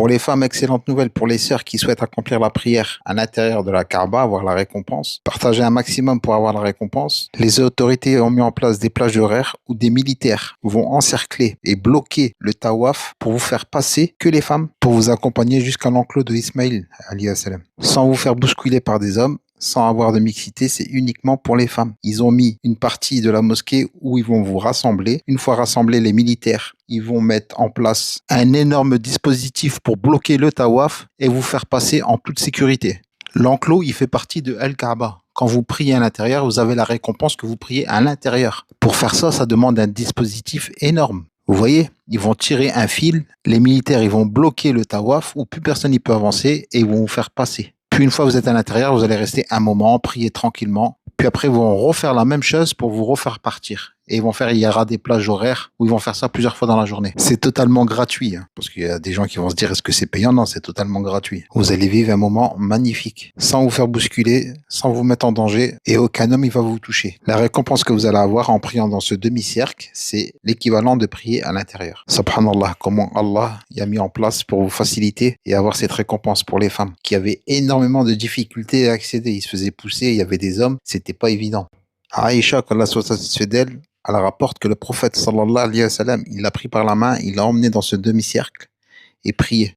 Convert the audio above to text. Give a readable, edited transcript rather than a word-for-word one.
Pour les femmes, excellente nouvelle. Pour les sœurs qui souhaitent accomplir la prière à l'intérieur de la Kaaba, avoir la récompense, partager un maximum pour avoir la récompense. Les autorités ont mis en place des plages horaires où des militaires vont encercler et bloquer le tawaf pour vous faire passer que les femmes, pour vous accompagner jusqu'à l'enclos de Ismaïl, alayhi salam, sans vous faire bousculer par des hommes, sans avoir de mixité, c'est uniquement pour les femmes. Ils ont mis une partie de la mosquée où ils vont vous rassembler. Une fois rassemblés, les militaires, ils vont mettre en place un énorme dispositif pour bloquer le tawaf et vous faire passer en toute sécurité. L'enclos, il fait partie de Al-Kaaba. Quand vous priez à l'intérieur, vous avez la récompense que vous priez à l'intérieur. Pour faire ça, ça demande un dispositif énorme. Vous voyez, ils vont tirer un fil, les militaires, ils vont bloquer le tawaf où plus personne n'y peut avancer et ils vont vous faire passer. Puis une fois que vous êtes à l'intérieur, vous allez rester un moment, prier tranquillement. Puis après, ils vont refaire la même chose pour vous refaire partir. Et il y aura des plages horaires où ils vont faire ça plusieurs fois dans la journée. C'est totalement gratuit, hein, parce qu'il y a des gens qui vont se dire, est-ce que c'est payant? Non, c'est totalement gratuit. Vous allez vivre un moment magnifique, sans vous faire bousculer, sans vous mettre en danger, et aucun homme il va vous toucher. La récompense que vous allez avoir en priant dans ce demi-cercle, c'est l'équivalent de prier à l'intérieur. Subhanallah, comment Allah y a mis en place pour vous faciliter et avoir cette récompense pour les femmes qui avaient énormément de difficultés à accéder. Ils se faisaient pousser, il y avait des hommes, c'était pas évident. Aïcha, qu'Allah soit satisfait d'elle, elle rapporte que le prophète sallallahu alayhi wa sallam, il l'a pris par la main, il l'a emmené dans ce demi-cercle et prié.